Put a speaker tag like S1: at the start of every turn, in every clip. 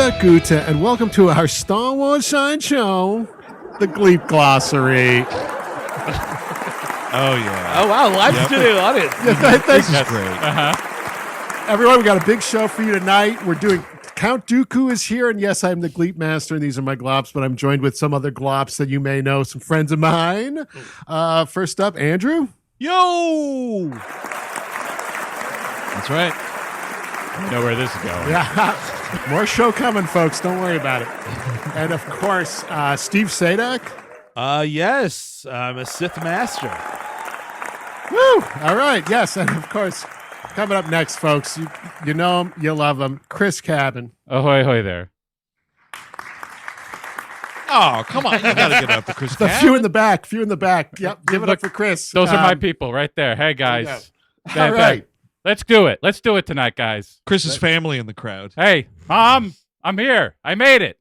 S1: Gute, and welcome to our Star Wars Sideshow, the Gleep Glossary.
S2: Oh, yeah.
S3: Oh, wow. Live studio audience.
S1: This
S2: is great.
S1: Everyone, we got a big show for you tonight. We're doing Count Dooku is here, and yes, I'm the Gleep Master, and these are my glops, but I'm joined with some other glops that you may know, some friends of mine. First up, Andrew.
S2: Yo! That's right.
S4: I know where this is going.
S1: Yeah. More show coming, folks. Don't worry about it. And of course, Steve Sadak.
S3: Yes. I'm a Sith Master.
S1: Woo! All right. Yes. And of course, coming up next, folks, you know him, you love him, Chris Cabin.
S4: Ahoy, hoy there.
S2: Oh, come on. You got to get up for Chris
S1: The
S2: Cabin.
S1: few in the back. Yep. Give it up for Chris.
S4: Those are my people right there. Hey, guys.
S1: All right.
S4: Let's do it. Let's do it tonight, guys.
S2: Chris's family in the crowd.
S4: Hey, Mom, I'm here. I made it.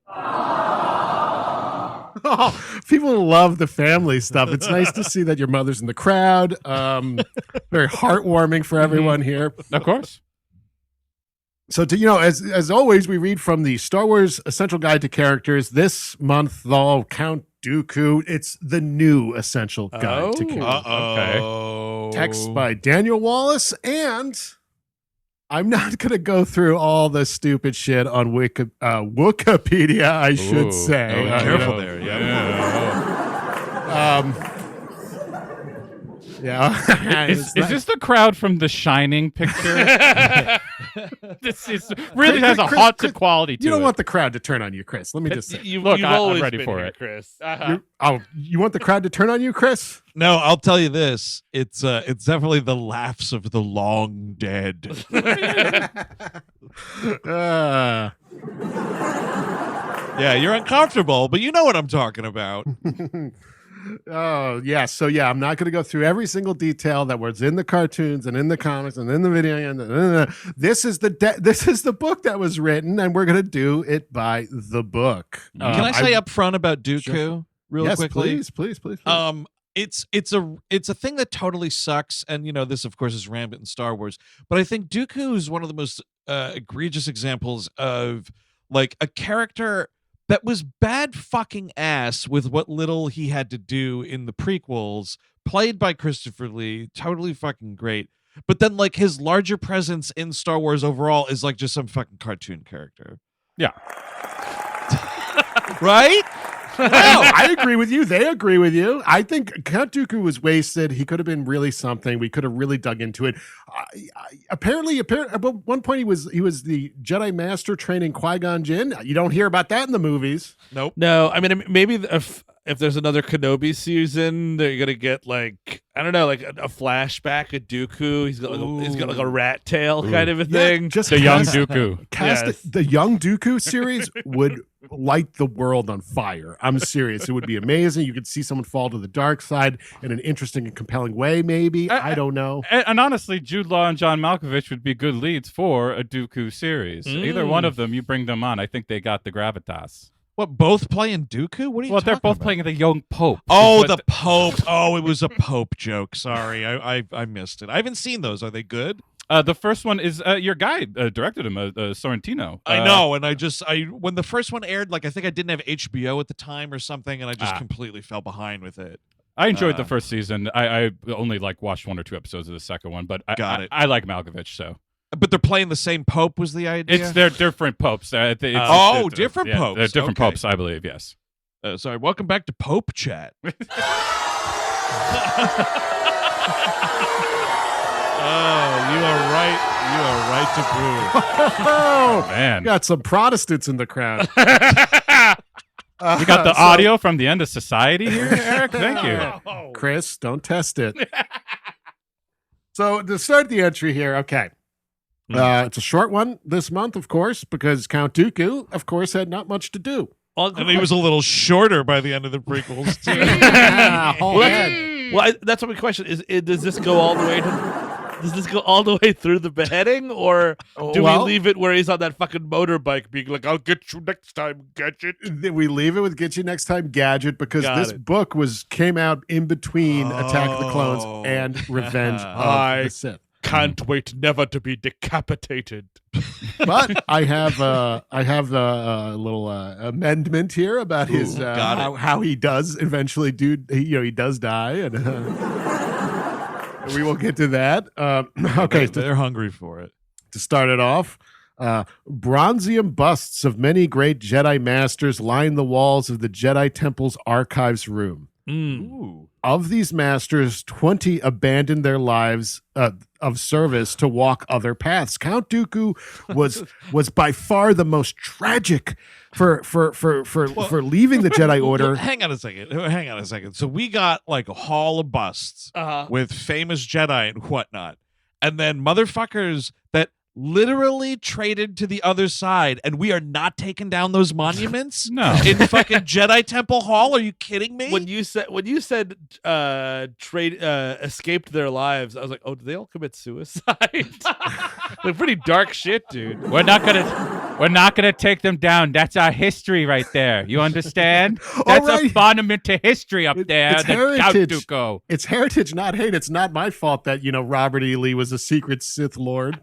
S1: Oh, people love the family stuff. It's nice to see that your mother's in the crowd. Very heartwarming for everyone here.
S4: Of course.
S1: So, as always, we read from the Star Wars Essential Guide to Characters. This month, though, Count Dooku. It's the new Essential Guide to Characters.
S2: Okay.
S1: Text by Daniel Wallace, and I'm not going to go through all the stupid shit on Wikipedia, I should say.
S2: Careful there.
S1: Yeah.
S4: Is this the crowd from The Shining picture? This really has a haunted quality to it.
S1: You don't want the crowd to turn on you, Chris. Let me just say.
S4: Look, I'm ready
S3: been
S4: for
S3: here,
S4: it.
S3: Chris.
S1: You want the crowd to turn on you, Chris?
S2: No, I'll tell you this. It's definitely the laughs of the long dead. Yeah, you're uncomfortable, but you know what I'm talking about.
S1: Oh, yeah. So, yeah, I'm not going to go through every single detail that was in the cartoons and in the comics and in the video. This is the book that was written, and we're going to do it by the book.
S2: Can I say up front about Dooku really quickly?
S1: Yes, please.
S2: It's a thing that totally sucks, and this of course is rampant in Star Wars, but I think Dooku is one of the most egregious examples of like a character that was bad fucking ass with what little he had to do in the prequels, played by Christopher Lee, totally fucking great. But then like his larger presence in Star Wars overall is like just some fucking cartoon character.
S4: Yeah.
S2: Right?
S1: I agree with you. They agree with you. I think Count Dooku was wasted. He could have been really something. We could have really dug into it. Apparently, at one point he was the Jedi Master training Qui-Gon Jinn. You don't hear about that in the movies.
S2: Nope.
S3: No, I mean, maybe if there's another Kenobi season, they're gonna get like I don't know, like a flashback of Dooku. He's got like a rat tail kind of a thing.
S1: Just
S4: the young Dooku.
S1: The young Dooku series would light the world on fire. I'm serious. It would be amazing. You could see someone fall to the dark side in an interesting and compelling way, maybe. I don't know.
S4: And honestly, Jude Law and John Malkovich would be good leads for a Dooku series. Either one of them, you bring them on. I think they got the gravitas.
S2: What, both playing Dooku? What are you talking
S4: they're both
S2: about?
S4: playing the young Pope.
S2: Oh, the Pope. Oh, it was a Pope joke. Sorry, I missed it. I haven't seen those. Are they good?
S4: The first one is your guy directed him, Sorrentino.
S2: I know, and when the first one aired, like I think I didn't have HBO at the time or something, and I just completely fell behind with it.
S4: I enjoyed the first season. I only watched 1 or 2 episodes of the second one, but I like Malkovich, so.
S2: But they're playing the same Pope was the idea?
S4: They're different popes.
S2: Different popes.
S4: They're different
S2: Okay.
S4: popes, I believe, yes.
S2: Sorry, welcome back to Pope Chat. Oh, you are right. You are right to prove.
S1: Oh,
S4: man.
S1: Got some Protestants in the crowd.
S4: We got the audio from the end of society here, Eric. Thank you.
S1: Chris, don't test it. So to start the entry here, okay. It's a short one this month, of course, because Count Dooku, of course, had not much to do.
S2: And he was a little shorter by the end of the prequels, too.
S3: That's my question. Does this go all the way Does this go all the way through the beheading, or do we leave it where he's on that fucking motorbike being like, I'll get you next time, Gadget?
S1: We leave it with Get You Next Time, Gadget, because this book came out in between Attack of the Clones and Revenge of the Sith.
S3: can't wait never to be decapitated.
S1: But I have a little amendment here about his how he does eventually he does die, and we will get to that. Okay,
S2: they're hungry for it.
S1: To start it off, bronzium busts of many great Jedi masters line the walls of the Jedi Temple's archives room.
S2: Ooh.
S1: Of these masters, 20 abandoned their lives of service to walk other paths. Count Dooku was by far the most tragic for leaving the Jedi Order.
S2: Hang on a second. So we got like a hall of busts with famous Jedi and whatnot, and then motherfuckers that literally traded to the other side, and we are not taking down those monuments.
S4: No.
S2: In fucking Jedi Temple Hall. Are you kidding me?
S3: When you said escaped their lives, I was like, oh, did they all commit suicide? Like pretty dark shit, dude.
S4: We're not gonna take them down. That's our history right there. You understand? That's a monument to history up there.
S1: It's heritage. It's heritage, not hate. It's not my fault that Robert E. Lee was a secret Sith Lord.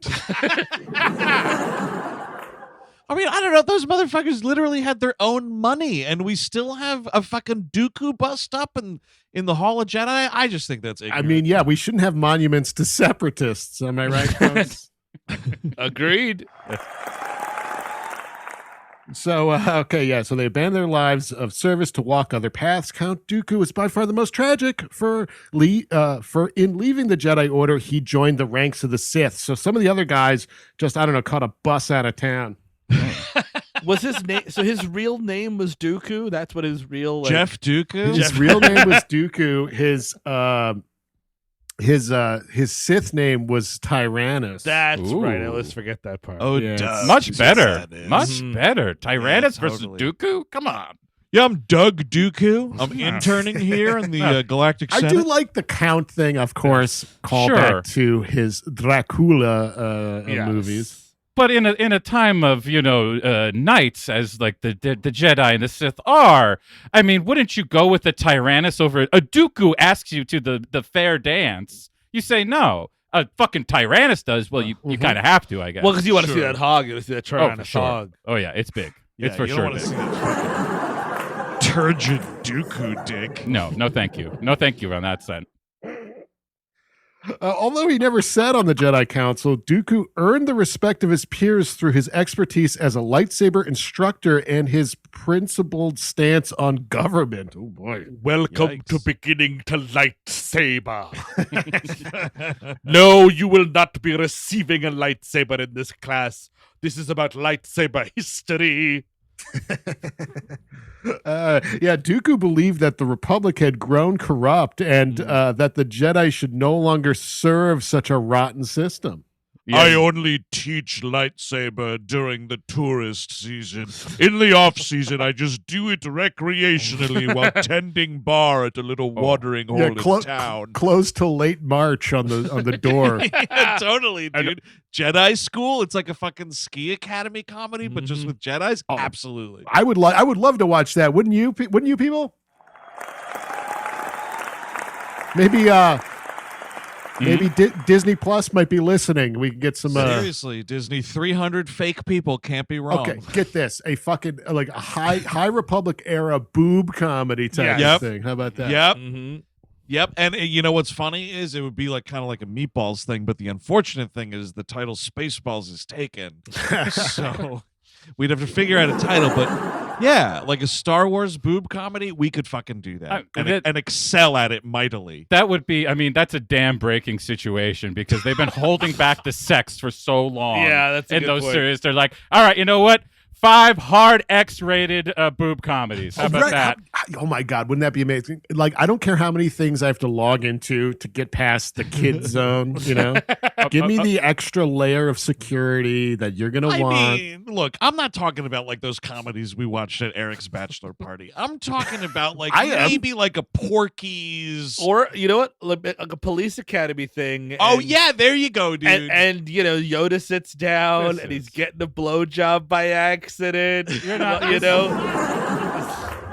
S2: I mean, I don't know. Those motherfuckers literally had their own money, and we still have a fucking Dooku bust up in the Hall of Jedi. I just think that's ignorant.
S1: I mean, yeah, we shouldn't have monuments to separatists. Am I right, folks?
S3: Agreed.
S1: So, so they abandoned their lives of service to walk other paths. Count Dooku was by far the most tragic for in leaving the Jedi Order, he joined the ranks of the Sith. So some of the other guys just, caught a bus out of town.
S3: Was his name? So his real name was Dooku. That's what his real
S2: Jeff Dooku.
S1: His real name was Dooku. His Sith name was Tyrannus.
S3: That's right. I always forget that part.
S2: Oh,
S1: Yeah.
S2: duh.
S4: Much better.
S2: That is.
S4: Much better. Tyrannus versus
S2: totally.
S4: Dooku? Come on.
S2: Yeah, I'm Doug Dooku. I'm interning here in the Galactic
S1: I
S2: Senate.
S1: do like the Count thing, of course. Call
S4: Sure.
S1: back to his Dracula movies.
S4: But in a time of knights as like the Jedi and the Sith are, I mean, wouldn't you go with the Tyrannus over a Dooku asks you to the fair dance? You say no. A fucking Tyrannus does. Well, you kind of have to, I guess.
S3: Well, because you want to see that hog. You want to see that Tyrannus
S4: sure.
S3: hog.
S4: Oh yeah, it's big.
S2: Yeah,
S4: it's for
S2: you
S4: sure.
S2: don't want to see that fucking turgid Dooku dick.
S4: No, thank you. No, thank you on that sense.
S1: Although he never sat on the Jedi Council, Dooku earned the respect of his peers through his expertise as a lightsaber instructor and his principled stance on government. Oh boy.
S3: Welcome
S2: Yikes.
S3: to beginning to lightsaber. No, you will not be receiving a lightsaber in this class. This is about lightsaber history.
S1: Dooku believed that the Republic had grown corrupt and that the Jedi should no longer serve such a rotten system.
S4: Yeah.
S2: I only teach lightsaber during the tourist season. In the off season, I just do it recreationally while tending bar at a little watering hole in town.
S1: Closed till late March on the door.
S2: Yeah, totally, dude. Jedi school, it's like a fucking ski academy comedy, but just with Jedis.
S1: Oh.
S2: Absolutely.
S1: I would love to watch that. Wouldn't you? Wouldn't you, people? Maybe Disney Plus might be listening. We can get some.
S2: Seriously, Disney, 300 fake people can't be wrong.
S1: Okay, get this: a fucking like a High Republic era boob comedy type
S2: Yep.
S1: thing. How about that?
S2: Yep.
S3: Mm-hmm.
S2: Yep. And you know what's funny is it would be like kind of like a Meatballs thing, but the unfortunate thing is the title Spaceballs is taken. So we'd have to figure out a title, but yeah, like a Star Wars boob comedy, we could fucking do that and excel at it mightily.
S4: That would be, I mean, that's a dam breaking situation because they've been holding back the sex for so long.
S3: Yeah, that's a
S4: in
S3: good
S4: those
S3: point.
S4: series. They're like, all right, you know what? 5 hard X-rated boob comedies. How about that?
S1: Oh my God, wouldn't that be amazing? Like, I don't care how many things I have to log into to get past the kid zone. Give me the extra layer of security that you're gonna want.
S2: I mean, look, I'm not talking about like those comedies we watched at Eric's bachelor party. I'm talking about like maybe like a Porky's,
S3: Or you know what, like a police academy thing.
S2: oh
S3: and-
S2: yeah, there you go, dude.
S3: And Yoda sits down and he's getting a blowjob by accident.
S4: You're not,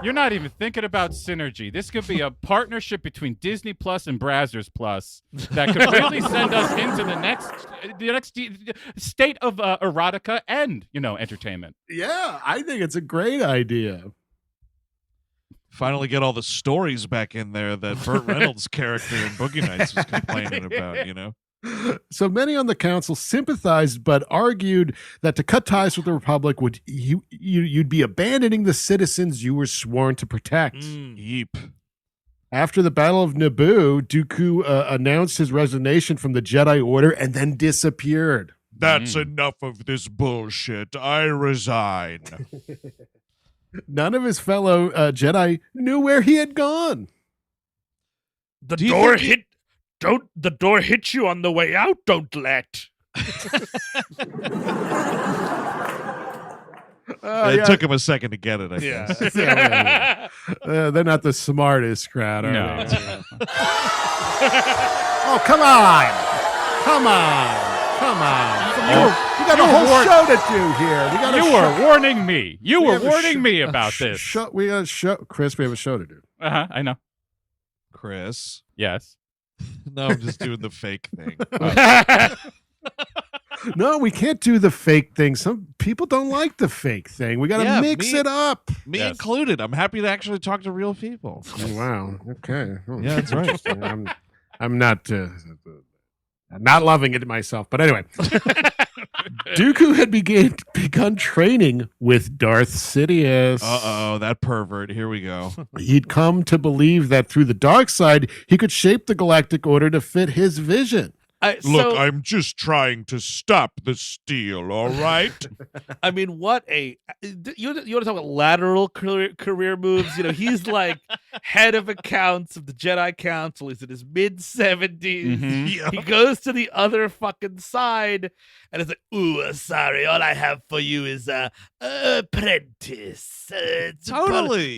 S4: You're not even thinking about synergy. This could be a partnership between Disney Plus and Brazzers Plus that could really send us into the next state of erotica and, entertainment.
S1: Yeah, I think it's a great idea.
S2: Finally get all the stories back in there that Burt Reynolds' character in Boogie Nights was complaining about,
S1: So many on the council sympathized, but argued that to cut ties with the Republic would you'd be abandoning the citizens you were sworn to protect.
S2: Yeep.
S1: After the Battle of Naboo, Dooku announced his resignation from the Jedi Order and then disappeared.
S2: That's enough of this bullshit. I resign.
S1: None of his fellow Jedi knew where he had gone.
S3: The door hit you on the way out, don't let.
S2: It took him a second to get it, I guess.
S1: Yeah. They're not the smartest crowd, are
S4: No.
S1: they? Oh, come on. We got a whole show to do here.
S4: You were warning me. You were warning me about this.
S1: We got a show. Chris, we have a show to do.
S4: I know.
S2: Chris.
S4: Yes.
S2: No, I'm just doing the fake thing.
S1: No, we can't do the fake thing. Some people don't like the fake thing. We got to mix it up.
S2: Me included. I'm happy to actually talk to real people.
S1: Oh, wow. Okay. Oh,
S2: Yeah, that's right.
S1: I'm not loving it myself. But anyway, Dooku had begun training with Darth Sidious.
S2: Uh-oh, that pervert. Here we go.
S1: He'd come to believe that through the dark side, he could shape the Galactic Order to fit his vision.
S2: Look, I'm just trying to stop the steal, all right?
S3: I mean, what a... You want to talk about lateral career moves? He's like head of accounts of the Jedi Council. He's in his mid-70s.
S4: Mm-hmm.
S2: Yeah.
S3: He goes to the other fucking side, and it's like, ooh, sorry, all I have for you is apprentice.
S2: Totally.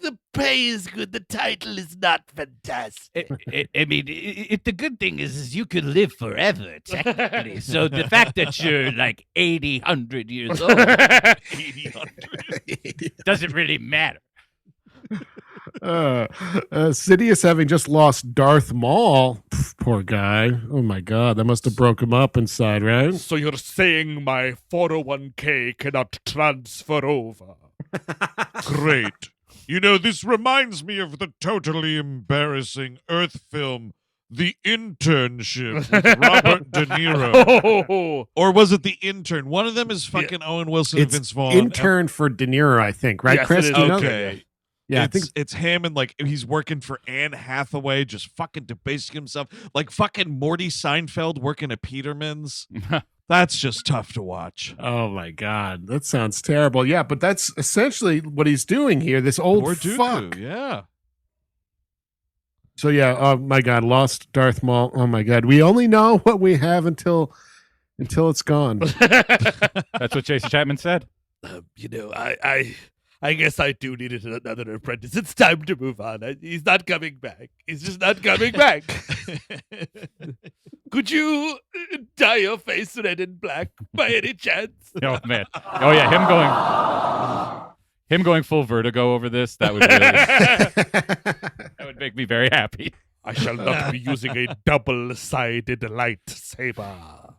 S3: The pay is good. The title is not fantastic.
S5: The good thing is you could live forever, technically. So the fact that you're like 80, 100 years old
S2: 80, 100.
S5: doesn't really matter.
S1: Sidious having just lost Darth Maul. Poor guy. Oh my God, that must have broke him up inside, right?
S3: So you're saying my 401k cannot transfer over?
S2: Great. This reminds me of the totally embarrassing Earth film, The Internship, with Robert De Niro. Or was it The Intern? One of them is fucking Owen Wilson and Vince Vaughn.
S1: Intern for De Niro, I think, right,
S3: Yes,
S1: Chris?
S3: it is.
S1: Do you know?
S2: Okay.
S1: Yeah, I
S2: it's,
S1: think
S2: it's him and he's working for Anne Hathaway, just fucking debasing himself. Like fucking Morty Seinfeld working at Peterman's. That's just tough to watch.
S1: Oh my God, that sounds terrible. Yeah, but that's essentially what he's doing here. This old
S2: Poor
S1: fuck.
S2: Dooku, yeah.
S1: So yeah, oh my God, lost Darth Maul. Oh my God, we only know what we have until it's gone.
S4: That's what Jason Chapman said.
S3: I guess I do need another apprentice. It's time to move on. He's not coming back. He's just not coming back. Could you dye your face red and black by any chance?
S4: Oh man. Oh yeah, him going full Vertigo over this. That would that would make me very happy.
S3: I shall not be using a double-sided lightsaber.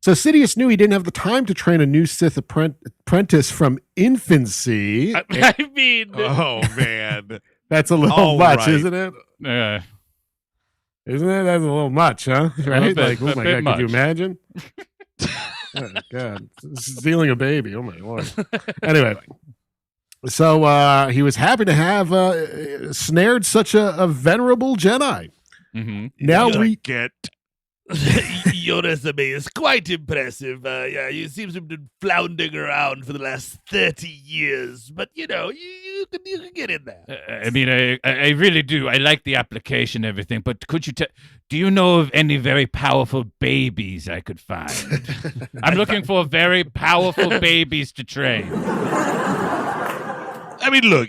S1: So Sidious knew he didn't have the time to train a new Sith apprentice from infancy.
S3: I mean,
S2: Oh, man.
S1: That's a little
S2: All
S1: much,
S2: right.
S1: isn't it? Isn't it? That's a little much, huh? Right?
S4: bit-
S1: Like, oh
S4: a
S1: my
S4: bit
S1: God, could you
S4: much.
S1: imagine? Oh God, stealing a baby. Oh my Lord. Anyway, so he was happy to have snared such a venerable Jedi.
S4: Mm-hmm.
S1: Now
S2: You
S1: we
S2: get
S3: your resume is quite impressive. You seem to have been floundering around for the last 30 years, but you can get in there.
S5: I really do. I like the application and everything, but could you do you know of any very powerful babies I could find?
S4: I'm looking for very powerful babies to train.
S2: I mean, look,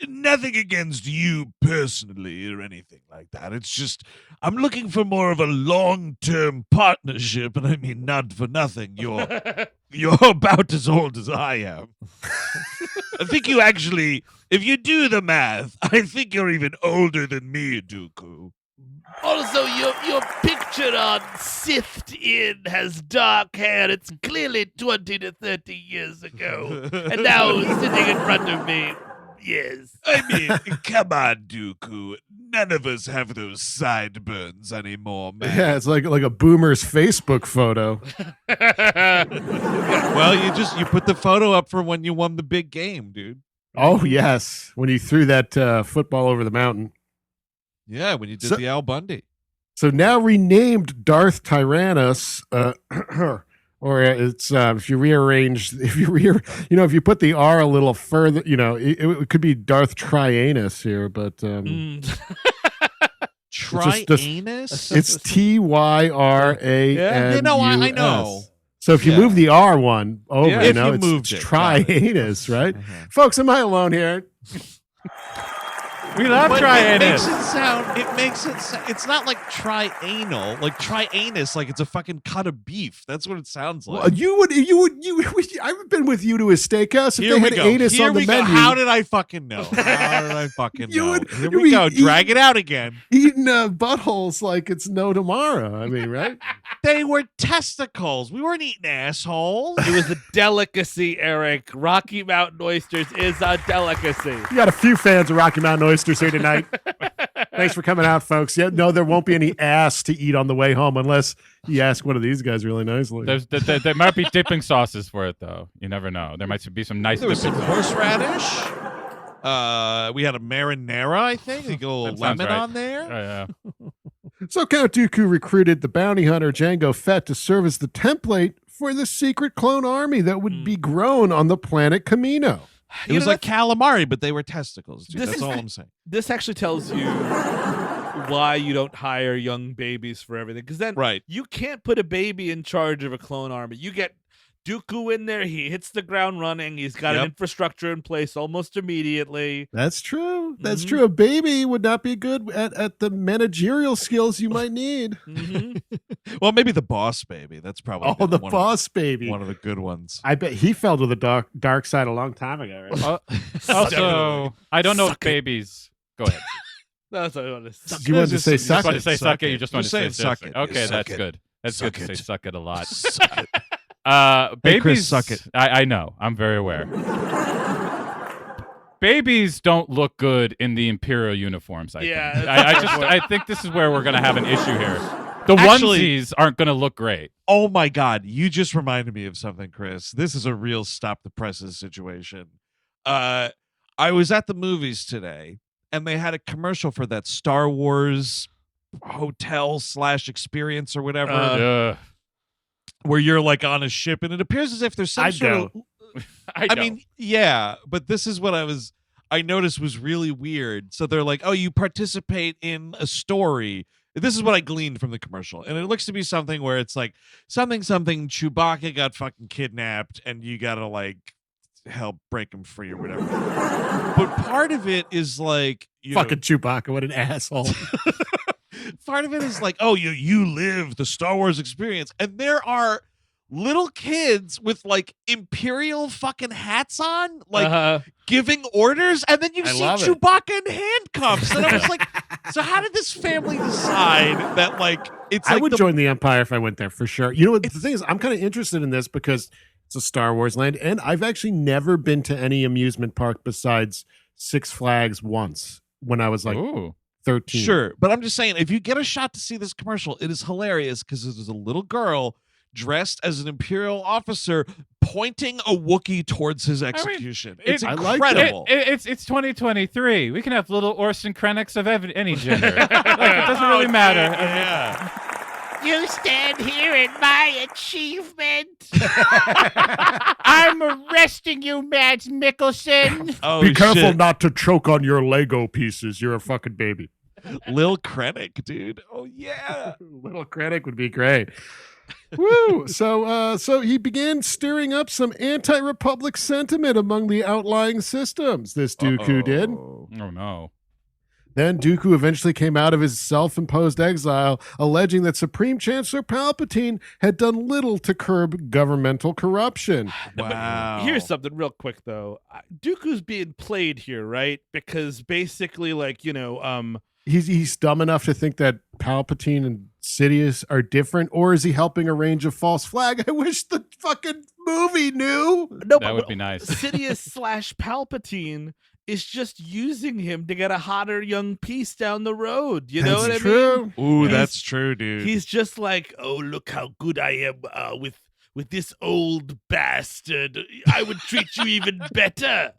S2: Nothing against you personally or anything like that. It's just I'm looking for more of a long-term partnership, and I mean not for nothing. You're about as old as I am. I think you actually, if you do the math, I think you're even older than me, Dooku.
S3: Also, your picture on Sift In has dark hair. It's clearly 20 to 30 years ago. And now sitting in front of me, yes.
S2: I mean, come on, Dooku. None of us have those sideburns anymore, man.
S1: Yeah, it's like a boomer's Facebook photo.
S2: Well, you put the photo up for when you won the big game, dude.
S1: Oh yes, when you threw that football over the mountain.
S2: Yeah, when you did
S1: So-
S2: the Al Bundy.
S1: So now renamed Darth Tyrannus, or it's if you rearrange, if you put the R a little further, it could be Darth Trianus here, but
S2: Trianus?
S1: it's Tyrannus.
S2: Yeah, I know.
S1: So if you move the R one over,
S2: Yeah, if you
S1: it's
S2: moved it,
S1: Trianus, right?
S2: Uh-huh.
S1: Folks, am I alone here?
S4: We love
S2: But
S4: Trianus.
S2: it makes it sound, it's not like trianal, like trianus, like it's a fucking cut of beef. That's what it sounds like.
S1: Well, I've been with you to a steakhouse. If
S2: Here
S1: they
S2: we
S1: had
S2: go.
S1: anus
S2: Here
S1: on the
S2: we go.
S1: menu,
S2: How did I fucking know? How did I fucking
S1: You
S2: know?
S1: would-
S2: Here
S1: you
S2: we go.
S1: would
S2: Drag it out again.
S1: eating buttholes like it's no tomorrow. I mean, right?
S2: They were testicles. We weren't eating assholes.
S3: It was a delicacy, Eric. Rocky Mountain oysters is a delicacy.
S1: You got a few fans of Rocky Mountain oysters here tonight. Thanks for coming out, folks. Yeah, no, there won't be any ass to eat on the way home unless you ask one of these guys really nicely.
S4: There might be dipping sauces for it, though. You never know. There might be some nice
S2: There was
S4: dipping
S2: some
S4: sauces.
S2: horseradish. We had a marinara, I think. Like a little
S4: That sounds
S2: lemon
S4: right.
S2: on there.
S4: Yeah.
S1: So Count Dooku recruited the bounty hunter Jango Fett to serve as the template for the secret clone army that would be grown on the planet Kamino.
S2: It was like calamari, but they were testicles. Dude.
S3: This
S2: That's
S3: is-
S2: all I'm saying.
S3: This actually tells you why you don't hire young babies for everything. Because then
S2: Right.
S3: you can't put a baby in charge of a clone army. You get Dooku in there. He hits the ground running. He's got an
S2: Yep.
S3: infrastructure in place almost immediately.
S1: That's true. That's
S3: Mhm.
S1: true. A baby would not be good at the managerial skills you might need.
S3: Mhm.
S2: Well, maybe the boss baby. That's probably
S1: Oh, the
S2: one
S1: boss baby.
S2: one of the good ones.
S1: I bet he fell to the dark side a long time ago. Right?
S4: Also, I don't know if babies. Go ahead.
S3: That's what I want to say.
S1: You wanted to say
S4: You
S1: suck
S4: just want to
S1: it.
S4: say suck it. You just want to
S2: You're
S4: say
S2: saying suck it.
S4: Okay,
S2: Suck
S4: that's
S2: it.
S4: good. That's
S2: Suck
S4: good to
S2: it.
S4: say suck it a lot.
S2: Suck it.
S4: Babies,
S2: Hey, Chris, suck it.
S4: I know. I'm very aware. Babies don't look good in the Imperial uniforms.
S3: Yeah,
S4: think.
S3: that's
S4: I think this is where we're gonna have an issue here. The
S2: Actually-
S4: onesies aren't gonna look great.
S2: Oh my God, you just reminded me of something, Chris. This is a real stop the presses situation. I was at the movies today and they had a commercial for that Star Wars hotel / experience or whatever,
S4: Ugh.
S2: where you're like on a ship and it appears as if there's some
S1: I'd
S2: sort
S1: go.
S2: of
S4: I
S2: mean, yeah, but this is what I noticed was really weird. So they're like, oh, you participate in a story. This is what I gleaned from the commercial. And it looks to be something where it's like something, Chewbacca got fucking kidnapped and you gotta like help break him free or whatever. But part of it is like,
S1: Fucking Chewbacca, what an asshole.
S2: part of it is like, oh, you live the Star Wars experience. And there are little kids with like Imperial fucking hats on, like giving orders, and then you
S1: I
S2: see
S1: love it.
S2: Chewbacca in handcuffs. And I was like, so how did this family decide that like it's
S1: I
S2: like
S1: would
S2: the
S1: join the Empire if I went there for sure. You know what? The thing is, I'm kind of interested in this because it's a Star Wars land, and I've actually never been to any amusement park besides Six Flags once when I was like
S4: Ooh.
S1: 13.
S2: Sure, but I'm just saying, if you get a shot to see this commercial, it is hilarious because there's a little girl dressed as an Imperial officer pointing a Wookiee towards his execution. It's
S1: I like
S2: incredible.
S4: It's 2023. We can have little Orson Krennics of any gender. Like, it doesn't really matter.
S2: Yeah.
S6: You stand here in my achievement.
S5: I'm arresting you, Mads Mikkelsen.
S2: Oh,
S1: Be careful
S2: shit.
S1: not to choke on your Lego pieces. You're a fucking baby.
S2: Lil Krennic, dude. Oh, yeah.
S1: Little Krennic would be great. Woo! So he began stirring up some anti-republic sentiment among the outlying systems. This Dooku did.
S4: Oh no.
S1: Then Dooku eventually came out of his self-imposed exile, alleging that Supreme Chancellor Palpatine had done little to curb governmental corruption.
S2: Wow.
S3: Here's something real quick though. Dooku's being played here, right? Because basically, like,
S1: He's dumb enough to think that Palpatine and Sidious are different, or is he helping arrange a false flag? I wish the fucking movie knew.
S3: No,
S4: That would be nice.
S3: Sidious / Palpatine is just using him to get a hotter young piece down the road. You know
S1: That's
S3: what I
S1: true.
S3: mean?
S2: Ooh,
S3: He's-
S2: that's true, dude.
S3: He's just like, oh, look how good I am with this old bastard. I would treat you even better.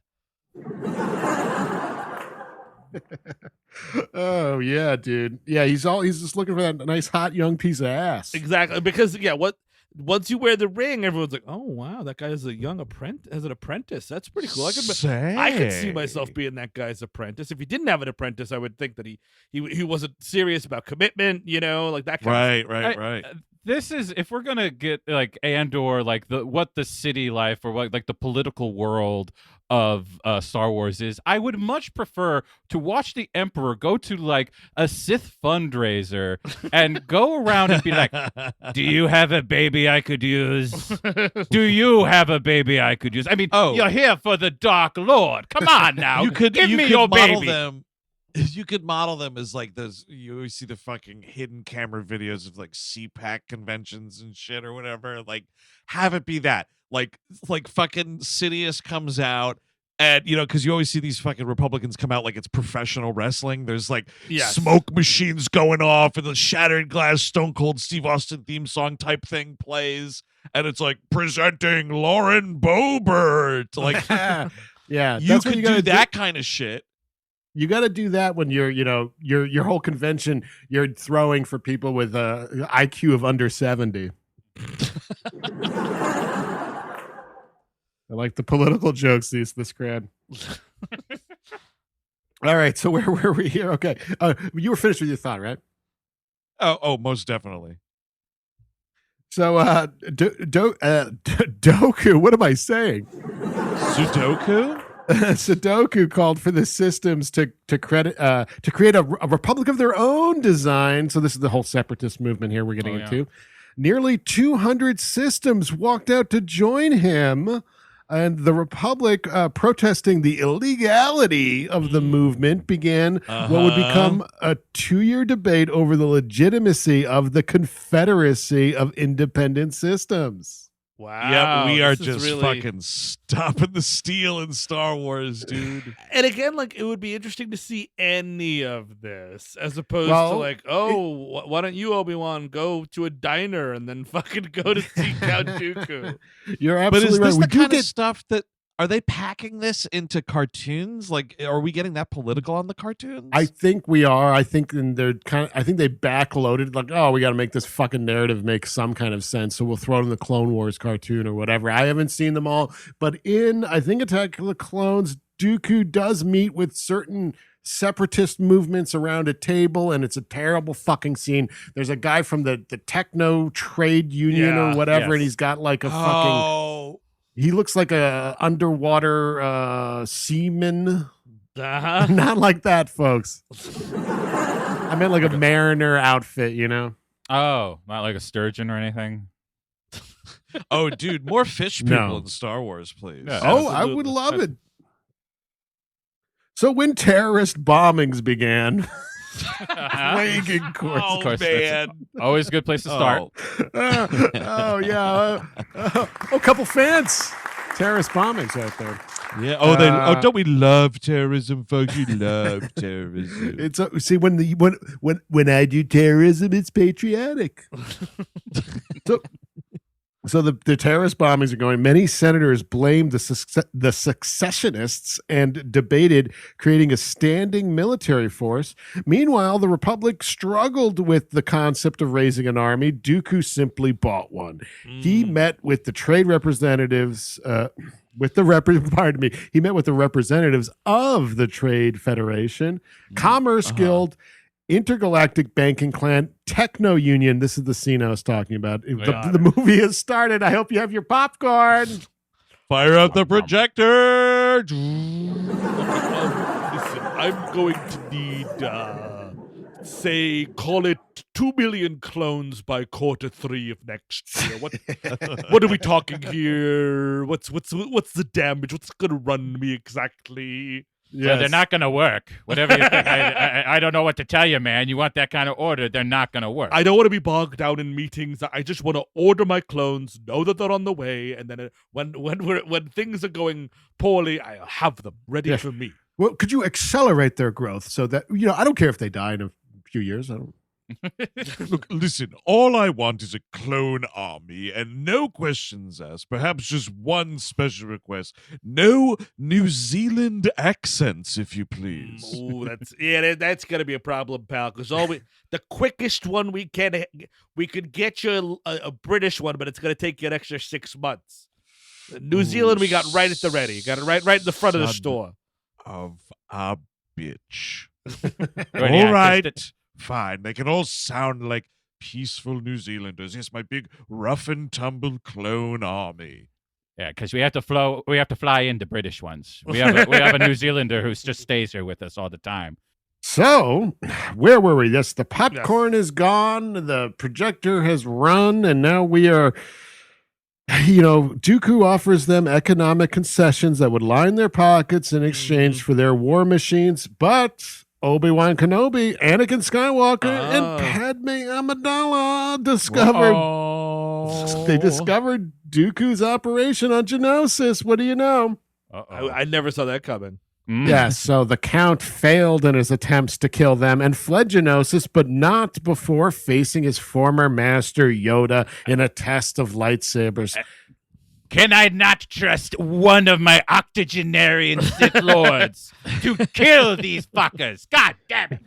S1: Oh yeah, dude. Yeah, he's just looking for that nice hot young piece of ass.
S3: Exactly, because once you wear the ring, everyone's like, oh wow, that guy is a young apprentice. As an apprentice, that's pretty cool. I could see myself being that guy's apprentice. If he didn't have an apprentice, I would think that he wasn't serious about commitment. Like that kind of
S2: Right.
S4: This is, if we're gonna get like Andor, like what the city life or what like the political world of Star Wars is, I would much prefer to watch the Emperor go to like a Sith fundraiser and go around and be like, "Do you have a baby I could use? Do you have a baby I could use? I mean, you're here for the Dark Lord. Come on now, give me your
S2: model
S4: baby."
S2: them. You could model them as like those. You always see the fucking hidden camera videos of like CPAC conventions and shit or whatever. Like, have it be that. Like fucking Sidious comes out. And, because you always see these fucking Republicans come out like it's professional wrestling. There's like smoke machines going off and the Shattered Glass Stone Cold Steve Austin theme song type thing plays. And it's like presenting Lauren Boebert. Like,
S1: yeah,
S2: you could do that kind of shit.
S1: You got to do that when you're, your whole convention, you're throwing for people with IQ of under 70. I like the political jokes this crowd. All right, so where were we here? Okay, you were finished with your thought, right?
S2: Oh, most definitely.
S1: So, Dooku, what am I saying?
S2: Sudoku?
S1: Sudoku called for the systems to create a republic of their own design. So this is the whole separatist movement here we're getting into. Nearly 200 systems walked out to join him, and the Republic, protesting the illegality of the movement, began what would become a 2-year debate over the legitimacy of the Confederacy of Independent Systems.
S3: Wow.
S2: Yeah, we are
S3: this is
S2: just
S3: really...
S2: fucking stopping the steal in Star Wars, dude.
S3: And again, like, it would be interesting to see any of this as opposed to like, why don't you, Obi-Wan, go to a diner and then fucking go to see Count Dooku?
S1: You're
S2: But
S1: absolutely
S2: is this
S1: right.
S2: the kind of stuff that are they packing this into cartoons? Like, are we getting that political on the cartoons?
S1: I think we are. I think they backloaded, like, oh, we got to make this fucking narrative make some kind of sense, so we'll throw it in the Clone Wars cartoon or whatever. I haven't seen them all, but in, I think, Attack of the Clones, Dooku does meet with certain separatist movements around a table, and it's a terrible fucking scene. There's a guy from the techno trade union or whatever, and he's got like a fucking... He looks like a underwater seaman. Not like that, folks. I meant like a mariner outfit,
S4: Oh, not like a sturgeon or anything.
S2: Oh, dude, more fish people in Star Wars, please.
S4: Yeah,
S1: oh, I would love it. So when terrorist bombings began, Wagon course.
S2: Oh,
S4: of course,
S2: man.
S4: Always a good place to start.
S1: A couple fans. Terrorist bombings out there.
S2: Yeah. Don't we love terrorism, folks? We love terrorism.
S1: It's see when I do terrorism, it's patriotic. So the terrorist bombings are going. Many senators blamed the secessionists and debated creating a standing military force. Meanwhile, the Republic struggled with the concept of raising an army. Dooku simply bought one. He met with the trade representatives. He met with the representatives of the Trade Federation, Commerce Guild, Intergalactic Banking Clan, Techno Union. This is the scene I was talking about. The movie has started. I hope you have your popcorn.
S2: Fire up the projector.
S3: Listen, I'm going to need, call it 2 million clones by Q3 of next year. What are we talking here? What's the damage? What's going to run me exactly?
S4: Yes. Well, they're not going to work. Whatever you think. I don't know what to tell you, man. You want that kind of order, they're not going to work.
S3: I don't want to be bogged down in meetings. I just want to order my clones, know that they're on the way, and then when things are going poorly, I'll have them ready for me.
S1: Well, could you accelerate their growth so that, I don't care if they die in a few years. I don't.
S2: Look, listen, all I want is a clone army and no questions asked. Perhaps just one special request. No New Zealand accents, if you please.
S3: Oh, that's gonna be a problem, pal, because the quickest one we could get you a British one, but it's gonna take you an extra 6 months. New Zealand we got right at the ready. Got it right in the front of the store.
S2: Of a bitch. All right. Fine. They can all sound like peaceful New Zealanders. Yes, my big rough and tumble clone army.
S4: Yeah, because we have to fly into British ones. We have a New Zealander who just stays here with us all the time.
S1: So, where were we? Yes, the popcorn is gone, the projector has run, and now we are. Dooku offers them economic concessions that would line their pockets in exchange for their war machines, but Obi-Wan Kenobi, Anakin Skywalker, and Padme Amidala discovered. They discovered Dooku's operation on Geonosis. What do you know?
S3: I never saw that coming.
S1: Yes, so the Count failed in his attempts to kill them and fled Geonosis, but not before facing his former master Yoda in a test of lightsabers.
S5: Can I not trust one of my octogenarian Sith Lords to kill these fuckers? God damn it.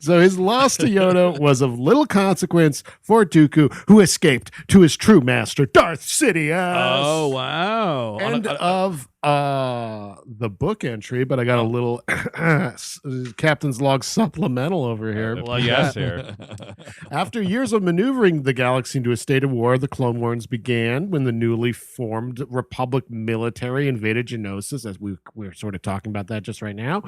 S1: So his loss to Yoda was of little consequence for Dooku, who escaped to his true master, Darth Sidious.
S3: Oh, wow.
S1: End of the book entry, but I got a little Captain's Log supplemental over here.
S4: Well, yes, here.
S1: After years of maneuvering the galaxy into a state of war, the Clone Wars began when the newly formed Republic military invaded Geonosis, as we're sort of talking about that just right now.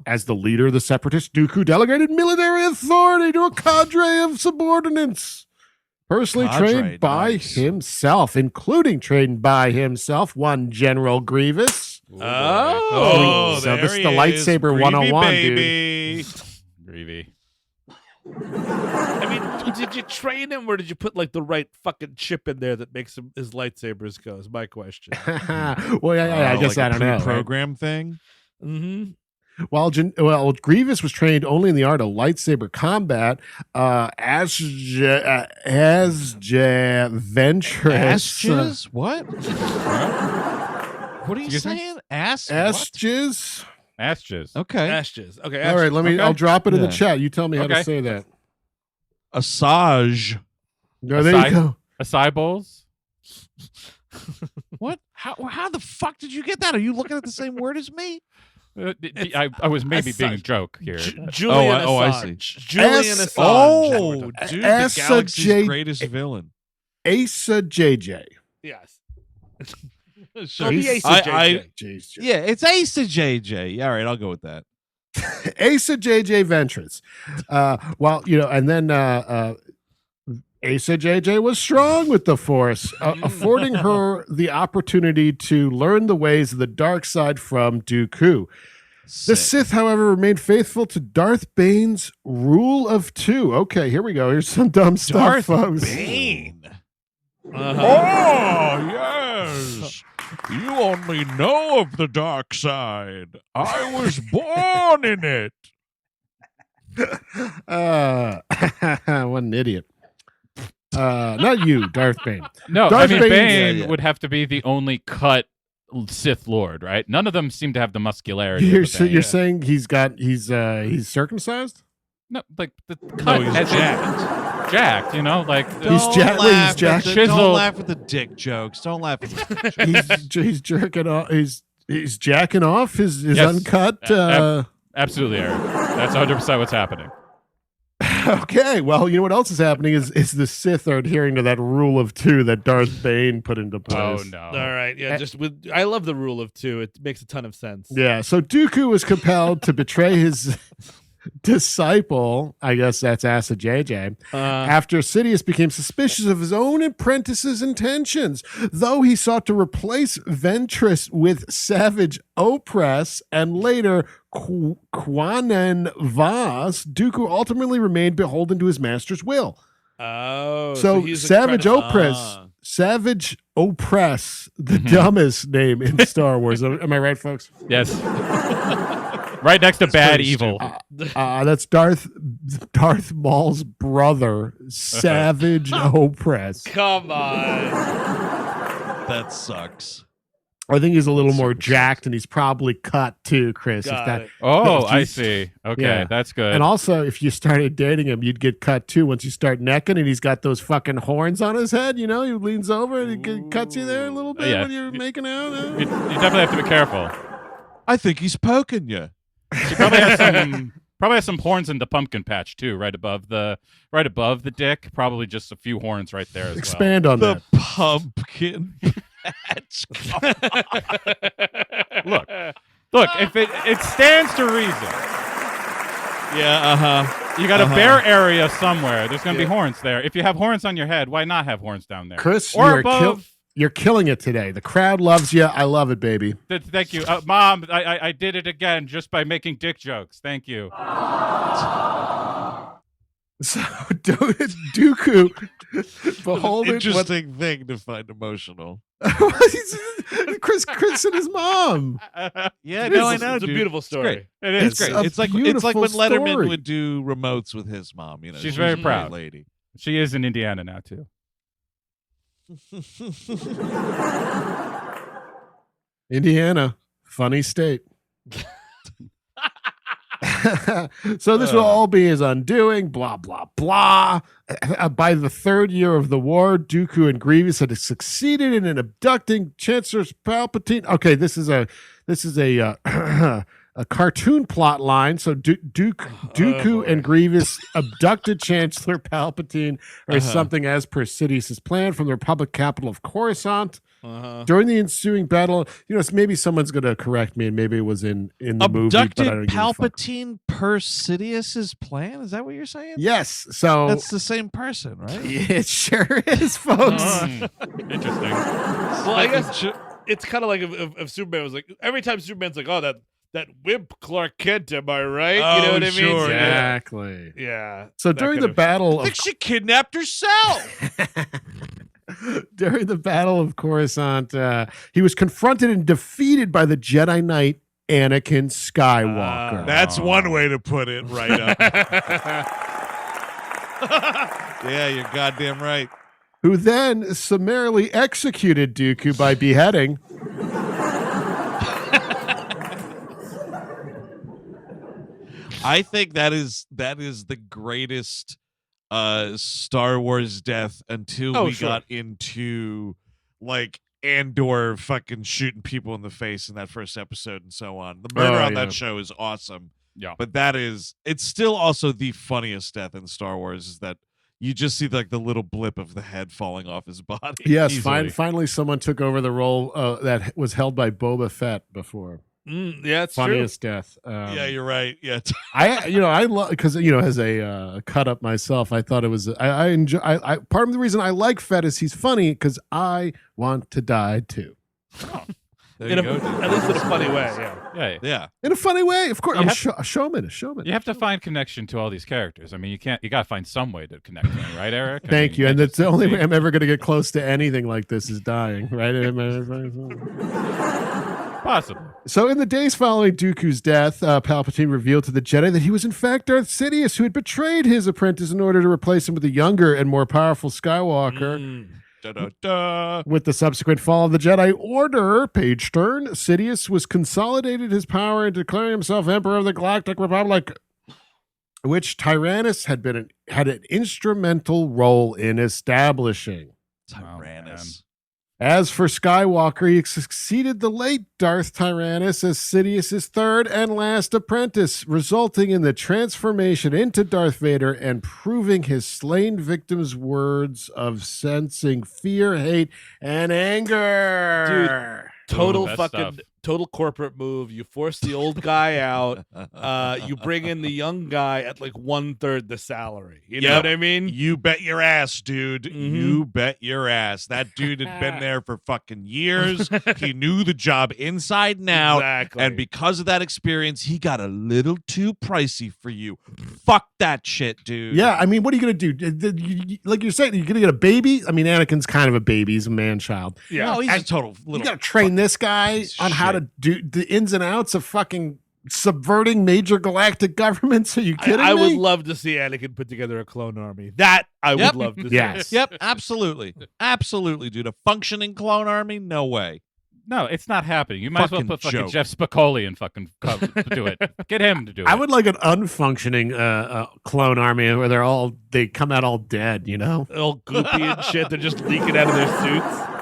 S1: As the leader of the Separatist, Dooku delegated military authority to a cadre of subordinates. Personally trained by himself, including trained by himself, one General Grievous.
S2: Oh,
S1: so
S2: there
S1: this is the
S2: he
S1: lightsaber
S2: Greavy
S1: 101,
S2: baby.
S1: dude.
S4: Greavy.
S3: I mean, did you train him, or did you put like the right fucking chip in there that makes his lightsabers go? Is my question.
S1: Well, yeah, I guess
S2: like
S1: I don't know.
S2: Program thing.
S3: Mm-hmm.
S1: While Grievous was trained only in the art of lightsaber combat, Ventress.
S2: What? What are you saying?
S1: Asjes.
S2: Okay.
S3: Ashes. Okay.
S1: All right, I'll drop it in the chat. You tell me how to
S4: Okay.
S1: say that.
S2: Asajj.
S1: No, there you go.
S4: Acai bowls?
S2: What? How the fuck did you get that? Are you looking at the same word as me?
S4: I was maybe being a joke here.
S3: Julian
S2: Oh, I
S3: Assange.
S2: see.
S3: Julian Assange.
S2: Oh, dude, the
S1: Asa
S2: galaxy's
S1: J-
S2: greatest villain.
S1: Asa JJ.
S3: Yes.
S2: Sure.
S3: Be Asa JJ.
S2: Yeah, it's Asa JJ. All right, I'll go with that.
S1: Asa JJ Ventress. And then Asa JJ was strong with the Force, affording her the opportunity to learn the ways of the dark side from Dooku. The Sith, however, remained faithful to Darth Bane's rule of two. Okay, here we go. Here's some dumb stuff, folks.
S2: Bane. Oh, yes. You only know of the dark side. I was born in it.
S1: What an idiot. Not you, Darth Bane.
S4: No,
S1: Darth
S4: I mean,
S1: Bane-
S4: Bane would have to be the only cut Sith Lord, right? None of them seem to have the muscularity.
S1: You're
S4: of a Bane.
S1: saying he's circumcised?
S4: No, like the cut
S2: he's
S4: as in
S2: jacked.
S4: jacked, like
S1: He's jacked. He's jacked.
S2: Don't
S4: Chisel.
S2: laugh at the dick jokes. Don't laugh at the dick jokes.
S1: He's jerking off. He's jacking off his
S4: Yes.
S1: uncut.
S4: Absolutely, Eric. That's 100% what's happening.
S1: Okay, well, you know what else is happening is the Sith are adhering to that rule of 2 that Darth Bane put into place.
S4: Oh, no.
S3: All right, yeah. I love the rule of 2. It makes a ton of sense.
S1: Yeah, so Dooku was compelled to betray his disciple, I guess that's Acid JJ, after Sidious became suspicious of his own apprentice's intentions. Though he sought to replace Ventress with Savage Opress and later Quanen Vaz, Dooku ultimately remained beholden to his master's will.
S3: Oh,
S1: So
S3: he's a
S1: Savage
S3: credit-
S1: Opress, Savage Opress, the dumbest name in Star Wars. Am I right, folks?
S4: Yes. Right next to Bad
S2: pretty
S4: Evil.
S1: That's Darth Maul's brother, Savage Opress.
S3: Come on.
S2: That sucks.
S1: I think he's a little more jacked, and he's probably cut too, Chris. if
S3: Got
S1: that,
S3: it.
S4: Oh,
S1: If
S4: I
S1: you-
S4: see. Okay,
S1: Yeah.
S4: that's good.
S1: And also, if you started dating him, you'd get cut too. Once you start necking, and he's got those fucking horns on his head, he leans over and he cuts you there a little bit
S4: Yeah.
S1: when you're making out.
S4: you definitely have to be careful.
S2: I think he's poking you.
S4: She probably has some horns in the pumpkin patch too, right above the dick. Probably just a few horns right there as
S1: Expand on
S2: The
S1: that.
S2: pumpkin patch.
S4: well. Look, if it stands to reason.
S2: Yeah,
S4: You got a bare area somewhere. There's going to be horns there. If you have horns on your head, why not have horns down there?
S1: Chris,
S4: or above.
S1: you're killing it today. The crowd loves you. I love it, baby.
S4: Thank you, Mom. I did it again just by making dick jokes. Thank you.
S1: So Dooku, beholden.
S2: Interesting thing to find emotional.
S1: Chris and his mom.
S2: Yeah,
S1: It
S2: no,
S1: is.
S2: I know.
S3: It's a
S2: dude.
S3: beautiful story.
S4: It is.
S2: It's great.
S1: a
S2: It's like
S1: beautiful
S2: when Letterman
S1: story.
S2: would do remotes with his mom.
S4: She's very
S2: a great
S4: proud.
S2: lady.
S4: She is in Indiana now too.
S1: Indiana, funny state. So this will all be his undoing, blah, blah, blah. By the 3rd year of the war, Dooku and Grievous had succeeded in abducting Chancellor Palpatine. Okay, this is a a cartoon plot line. So Dooku and Grievous abducted Chancellor Palpatine or something as per Sidious's plan from the Republic capital of Coruscant. During the ensuing battle, maybe someone's going to correct me, and maybe it was in the movie. But I
S2: Abducted
S1: don't give a fuck.
S2: Palpatine per Sidious's plan? Is that what you're saying?
S1: Yes. So
S2: That's the same person, right?
S1: it sure is, folks.
S4: Interesting.
S3: Well, I guess it's kind of like if Superman was like, every time Superman's like, oh, that wimp Clark Kent, am I right? You know
S2: Oh,
S3: what I mean?
S2: sure,
S3: So,
S1: Exactly.
S3: yeah.
S1: So
S3: That
S1: during
S3: kind
S1: the
S3: of-
S1: battle
S2: I
S1: of
S2: think she kidnapped herself.
S1: during the battle of Coruscant, he was confronted and defeated by the Jedi Knight Anakin Skywalker.
S2: That's one way to put it, right up. Yeah, you're goddamn right.
S1: who then summarily executed Dooku by beheading.
S2: I think that is the greatest Star Wars death until we got into like Andor fucking shooting people in the face in that first episode and so on. The murder on that show is awesome.
S4: Yeah.
S2: But it's still also the funniest death in Star Wars is that you just see like the little blip of the head falling off his body.
S1: Yes,
S4: Easily.
S1: finally someone took over the role that was held by Boba Fett before.
S3: Yeah, it's
S1: Funniest death.
S2: Yeah, you're right. Yeah.
S1: I love because as a cut up myself, I thought it was I enjoy. I part of the reason I like Fett is he's funny because I want to die too.
S2: There
S3: in
S2: you
S3: a,
S2: go, dude.
S3: at least in a funny way. Yeah.
S4: Yeah.
S2: Yeah.
S1: In a funny way, of course.
S4: You
S1: I'm
S4: have-
S1: a showman. A showman.
S4: You have to find connection to all these characters. I mean, you got to find some way to connect to them, right, Eric? I
S1: Thank
S4: mean,
S1: you. And
S4: can't
S1: that's the
S4: just
S1: only
S4: say-
S1: way I'm ever going to get close to anything like this is dying, right?
S4: Possible.
S1: So in the days following Dooku's death, Palpatine revealed to the Jedi that he was in fact Darth Sidious, who had betrayed his apprentice in order to replace him with a younger and more powerful Skywalker.
S2: Da-da-da.
S1: With the subsequent fall of the Jedi Order, page turn, Sidious was consolidated his power and declaring himself Emperor of the Galactic Republic, which Tyrannus had an instrumental role in establishing.
S2: Tyrannus.
S1: As for Skywalker, he succeeded the late Darth Tyrannus as Sidious' third and last apprentice, resulting in the transformation into Darth Vader and proving his slain victims' words of sensing fear, hate, and anger.
S3: Total
S4: best
S3: fucking
S4: stuff.
S3: total corporate move. You force the old guy out. You bring in the young guy at like 1/3 the salary. You know
S2: Yep.
S3: what I mean?
S2: You bet your ass, dude.
S3: Mhm.
S2: You bet your ass. That dude had been there for fucking years. He knew the job inside and out.
S3: Exactly.
S2: And because of that experience, he got a little too pricey for you. Fuck that shit, dude.
S1: Yeah, I mean, what are you going to do? Like you're saying, you're going to get a baby? I mean, Anakin's kind of a baby. He's a man-child.
S3: yeah.
S2: No, he's
S1: And
S2: a total little.
S1: You got to train this guy
S2: piece of
S1: on how
S2: shit.
S1: to do the ins and outs of fucking subverting major galactic governments. Are you kidding
S3: I
S1: me?
S3: would love to see Anakin put together a clone army. That I
S2: Yep.
S3: would love to see.
S1: Yes.
S2: Yep, absolutely. Absolutely, dude. A functioning clone army? No way.
S4: No, it's not happening. You might as well
S2: Fucking
S4: put fucking
S2: joke.
S4: Jeff Spicoli and fucking do it. Get him to do it.
S1: I would like an unfunctioning clone army where they come out all dead, you know?
S3: All goopy and shit. They're just leaking out of their suits.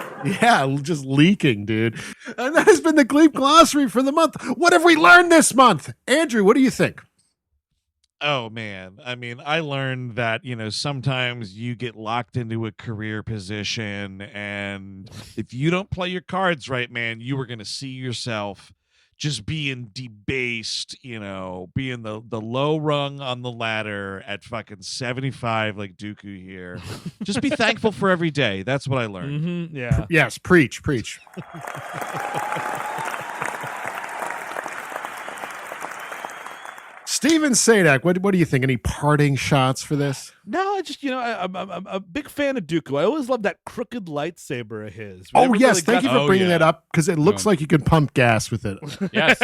S1: Yeah, just leaking, dude. And that has been the Gleep Glossary for the month. What have we learned this month? Andrew, what do you think?
S2: Oh man, I mean, I learned that, sometimes you get locked into a career position, and if you don't play your cards right, man, you are going to see yourself just being debased, being the low rung on the ladder at fucking 75 like Dooku here. Just be thankful for every day. That's what I learned.
S3: Mm-hmm. Yeah.
S1: Yes, preach. Steven Sadak, what do you think? Any parting shots for this?
S3: No, I just I'm a big fan of Dooku. I always loved that crooked lightsaber of his.
S1: Oh,
S3: Whenever
S1: yes.
S3: they
S1: Thank you
S3: got-
S1: for bringing
S2: yeah.
S1: that up because it looks
S4: No.
S1: like you can pump gas with it.
S4: yes.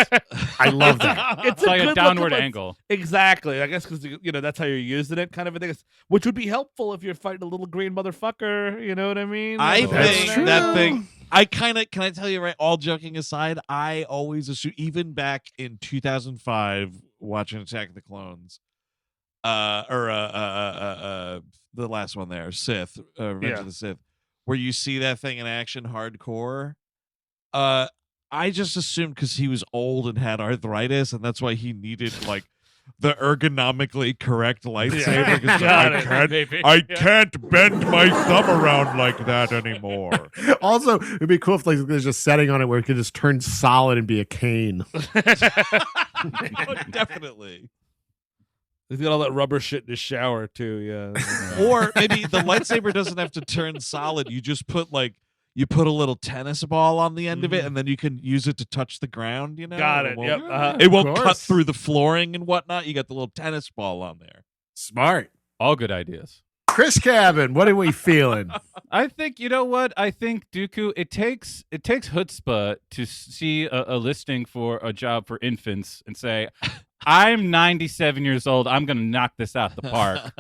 S1: I love that.
S3: It's
S4: It's like a
S3: good
S4: downward
S3: looking
S4: angle.
S3: Exactly. I guess because that's how you're using it, kind of a thing. Which would be helpful if you're fighting a little green motherfucker. You know what I mean?
S2: I
S1: That's
S2: think
S1: true.
S2: that thing. Can I tell you, right? All joking aside, I always assume, even back in 2005, watching Attack of the Clones, the last one there, Sith, Revenge of the Sith, where you see that thing in action hardcore. I just assumed because he was old and had arthritis, and that's why he needed like the ergonomically correct lightsaber. 'Cause
S3: Got
S2: I
S3: it.
S2: can't bend my thumb around like that anymore.
S1: Also, it'd be cool if like there's a setting on it where it could just turn solid and be a cane.
S2: Oh, definitely.
S3: He's got all that rubber shit in his shower too. Yeah.
S2: Or maybe the lightsaber doesn't have to turn solid. You just put a little tennis ball on the end of it, and then you can use it to touch the ground.
S3: Got it.
S2: won't-
S3: Yep.
S2: It won't
S1: Of
S2: cut
S1: course.
S2: through the flooring and whatnot. You got the little tennis ball on there.
S1: Smart.
S4: All good ideas.
S1: Chris Cabin, what are we feeling?
S4: I think you know what I think, Dooku. It takes chutzpah to see a listing for a job for infants and say, "I'm 97 years old. I'm going to knock this out the park."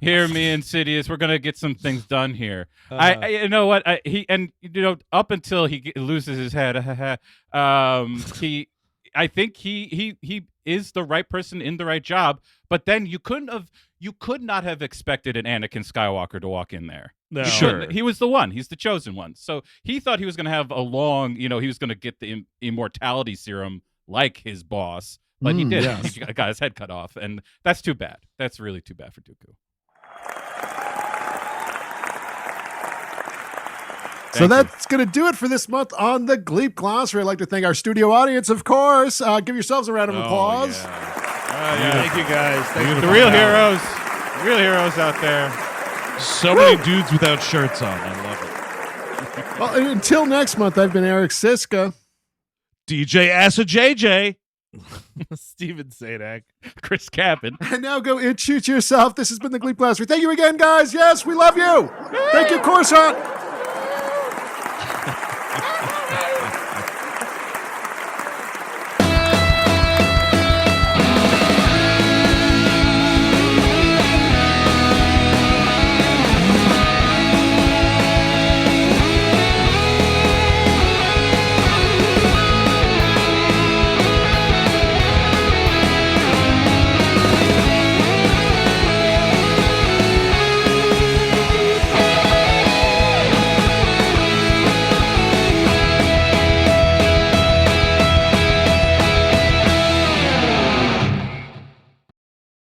S4: Here, me and Sidious, we're going to get some things done here. I you know what up until he loses his head, I think he is the right person in the right job. But then you could not have expected an Anakin Skywalker to walk in there.
S3: No.
S4: You
S2: Sure.
S4: couldn't. He was the one. He's the chosen one. So he thought he was going to have a long, he was going to get the immortality serum like his boss, but he didn't.
S1: yes.
S4: He got his head cut off, and that's too bad. That's really too bad for Dooku.
S1: So
S4: Thank you.
S1: that's going to do it for this month on the Gleep Glossary. I'd like to thank our studio audience, of course. Give yourselves a round of applause.
S3: Thank you guys. Thank you.
S4: The real heroes out there.
S2: So many dudes without shirts on. I love it.
S1: Well, and until next month, I've been Eric Siska.
S2: DJ Asa JJ.
S3: Steven Sadak.
S4: Chris Cabin.
S1: And now go and shoot yourself. This has been the Gleep Glossary. Thank you again, guys. Yes, we love you. Thank you, Coruscant.